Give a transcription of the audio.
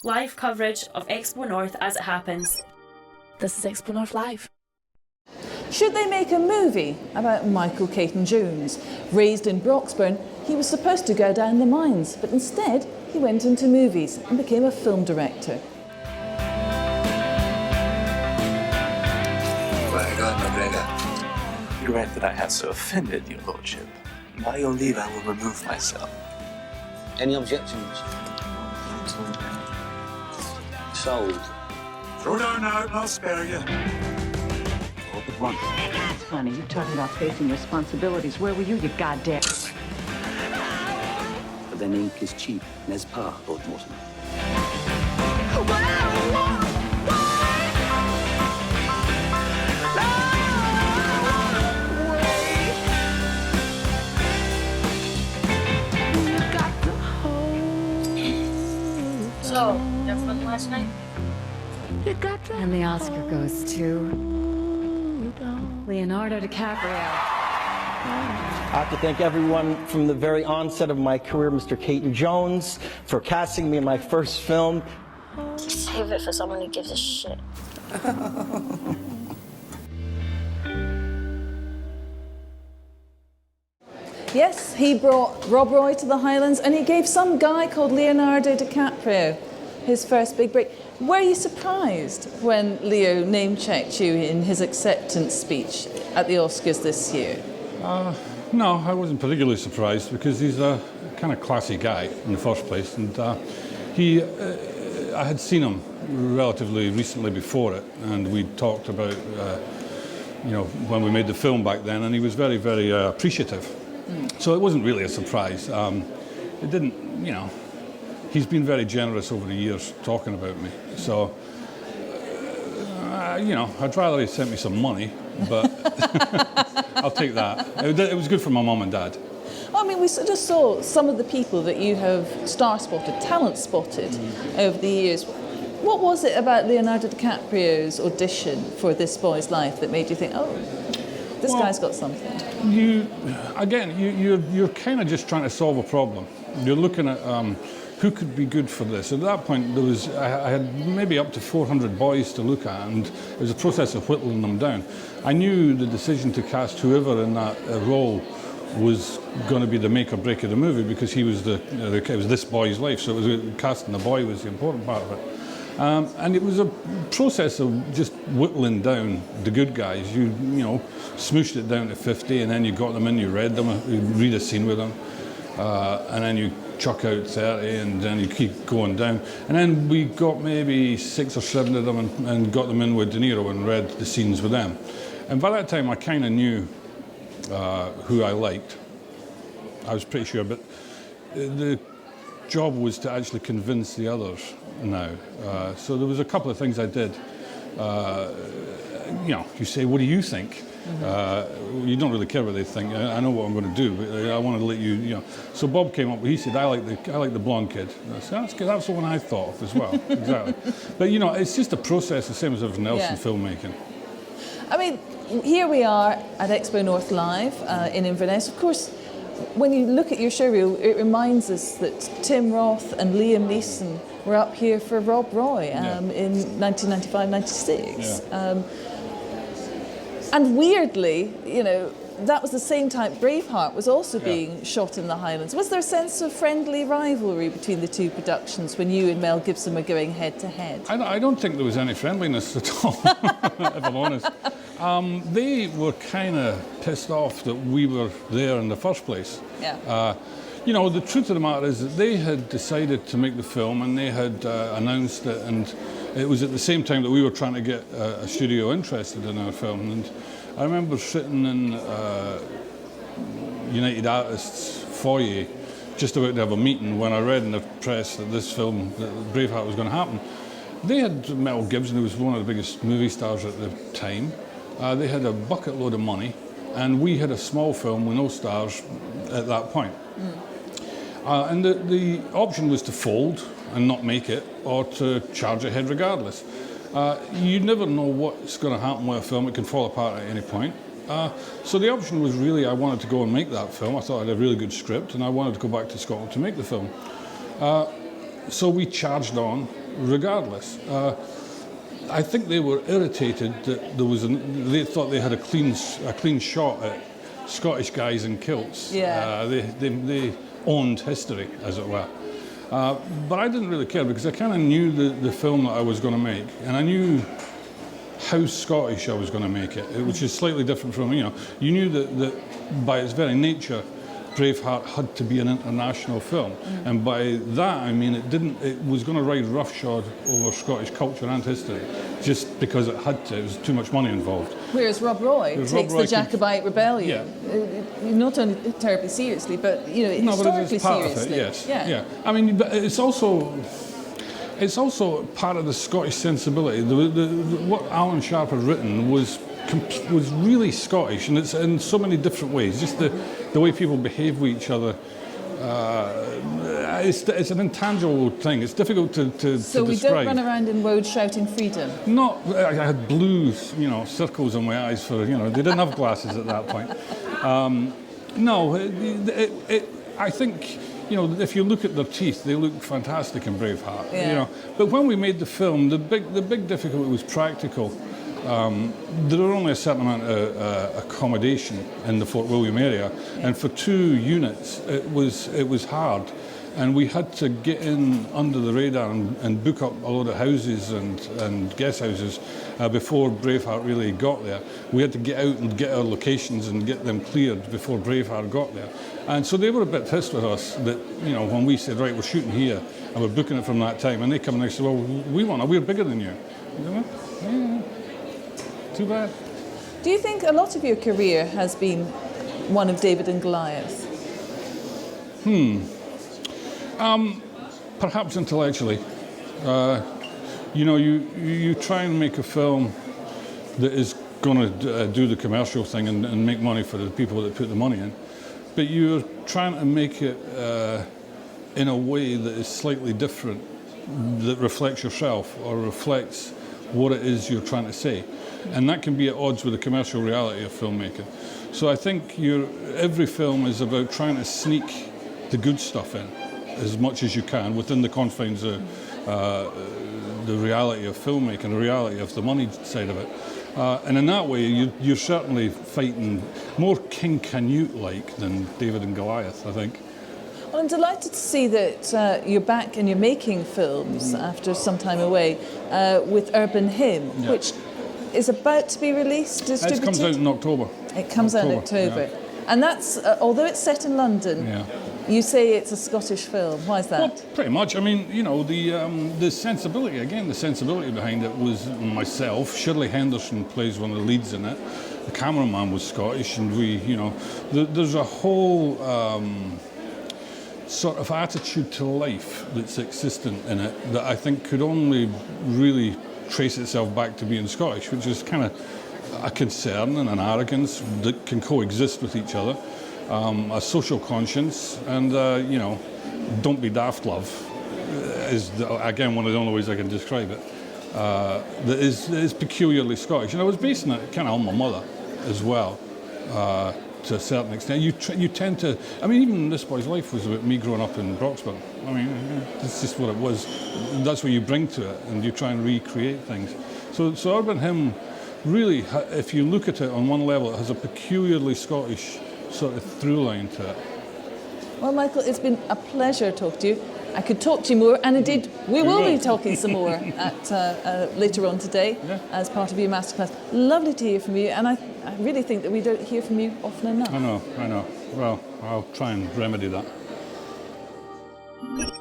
live coverage of XpoNorth as it happens. This is XpoNorth Live. Should they make a movie about Michael Caton-Jones? Raised in Broxburn, he was supposed to go down the mines, but instead he went into movies and became a film director. By God, McGregor, regret that I have so offended your lordship. By your leave, I will remove myself. Any objections? Sold. Throw down now, and I'll spare you. All but one. Honey, you're talking about facing responsibilities. Where were you goddamn? But then ink is cheap, and there's power, Lord Mortimer. So, you have fun last night? And the Oscar goes to Leonardo DiCaprio. I have to thank everyone from the very onset of my career, Mr. Caton-Jones, for casting me in my first film. Save it for someone who gives a shit. Yes, he brought Rob Roy to the Highlands and he gave some guy called Leonardo DiCaprio his first big break. Were you surprised when Leo name-checked you in his acceptance speech at the Oscars this year? No, I wasn't particularly surprised because he's a kind of classy guy in the first place, and I had seen him relatively recently before it, and we talked about, you know, when we made the film back then, and he was very, very appreciative. So it wasn't really a surprise. It didn't, you know, he's been very generous over the years talking about me. So, you know, I'd rather he sent me some money, but I'll take that. It was good for my mum and dad. I mean, we sort of saw some of the people that you have star-spotted, talent-spotted over the years. What was it about Leonardo DiCaprio's audition for This Boy's Life that made you think, oh, this guy's got something? You're kind of just trying to solve a problem. You're looking at who could be good for this. At that point, I had maybe up to 400 boys to look at, and it was a process of whittling them down. I knew the decision to cast whoever in that role was going to be the make or break of the movie, because he was it was this boy's life, so it was casting the boy was the important part of it. And it was a process of just whittling down the good guys. You know, smooshed it down to 50, and then you got them in, you read them, you read a scene with them, and then you chuck out 30, and then you keep going down. And then we got maybe 6 or 7 of them and got them in with De Niro and read the scenes with them. And by that time, I kind of knew who I liked. I was pretty sure, but the job was to actually convince the others now. So there was a couple of things I did. You know, you say, what do you think? You don't really care what they think. I know what I'm going to do, but I want to let you know. So Bob came up, he said, I like the blonde kid. I said, that's good. That's the one I thought of as well. Exactly. But you know, it's just a process, the same as everything else in filmmaking. I mean, here we are at XpoNorth Live in Inverness. Of course, when you look at your showreel, it reminds us that Tim Roth and Liam Neeson were up here for Rob Roy in 1995-96. Yeah. And weirdly, you know, that was the same time Braveheart was also being shot in the Highlands. Was there a sense of friendly rivalry between the two productions when you and Mel Gibson were going head to head? I don't think there was any friendliness at all, if I'm honest. They were kind of pissed off that we were there in the first place. Yeah. You know, the truth of the matter is that they had decided to make the film, and they had announced it, and it was at the same time that we were trying to get a studio interested in our film. And I remember sitting in United Artists foyer, just about to have a meeting, when I read in the press that this film, that Braveheart, was going to happen. They had Mel Gibson, who was one of the biggest movie stars at the time. They had a bucket load of money, and we had a small film with no stars at that point. And the option was to fold and not make it, or to charge ahead regardless. You never know what's going to happen with a film. It can fall apart at any point. So the option was really, I wanted to go and make that film. I thought I had a really good script, and I wanted to go back to Scotland to make the film. So we charged on regardless. I think they were irritated that they thought they had a clean shot at Scottish guys in kilts. Yeah. They owned history, as it were. But I didn't really care because I kind of knew the film that I was going to make, and I knew how Scottish I was going to make it, which is slightly different from, you knew that by its very nature, Braveheart had to be an international film, and by that I mean it was going to ride roughshod over Scottish culture and history, just because it had to. There was too much money involved. Whereas Rob Roy takes the Jacobite rebellion not only terribly seriously, but historically seriously. Yes. Yeah. I mean, but it's also part of the Scottish sensibility. What Alan Sharp had written was really Scottish, and it's in so many different ways. Just the way people behave with each other. It's an intangible thing. It's difficult to describe. So we don't run around in roads shouting freedom? I had blue, circles in my eyes for, they didn't have glasses at that point. No, I think, if you look at their teeth, they look fantastic in Braveheart. Yeah. But when we made the film, the big difficulty was practical. There were only a certain amount of accommodation in the Fort William area, and for 2 units, it was hard. And we had to get in under the radar and book up a lot of houses and guest houses before Braveheart really got there. We had to get out and get our locations and get them cleared before Braveheart got there. And so they were a bit pissed with us that, when we said, right, we're shooting here and we're booking it from that time, and they come and they say, well, we're bigger than you. Yeah. Too bad. Do you think a lot of your career has been one of David and Goliath? Perhaps intellectually. You try and make a film that is going to do the commercial thing and make money for the people that put the money in, but you're trying to make it in a way that is slightly different, that reflects yourself or reflects what it is you're trying to say. And that can be at odds with the commercial reality of filmmaking. So I think every film is about trying to sneak the good stuff in as much as you can within the confines of the reality of filmmaking, the reality of the money side of it. And in that way, you're certainly fighting more King Canute-like than David and Goliath, I think. Well, I'm delighted to see that you're back and you're making films after some time away with Urban Hymn, which is about to be released, distributed. It comes out in October. It comes out in October. Yeah. And that's, although it's set in London, you say it's a Scottish film. Why is that? Well, pretty much. I mean, the sensibility, again, the sensibility behind it was myself. Shirley Henderson plays one of the leads in it. The cameraman was Scottish, and there's a whole sort of attitude to life that's existent in it that I think could only really trace itself back to being Scottish, which is kind of a concern and an arrogance that can coexist with each other, a social conscience, and don't be daft, love, is again one of the only ways I can describe it. That is peculiarly Scottish, and I was basing it kind of on my mother as well. To a certain extent, you tend to. I mean, even This Boy's Life was about me growing up in Broxburn. I mean, it's just what it was. That's what you bring to it, and you try and recreate things. So Urban Hymn, really, if you look at it on one level, it has a peculiarly Scottish sort of through line to it. Well, Michael, it's been a pleasure talking to you. I could talk to you more, and indeed, we will be talking some more later on today as part of your masterclass. Lovely to hear from you, and I really think that we don't hear from you often enough. I know. Well, I'll try and remedy that. You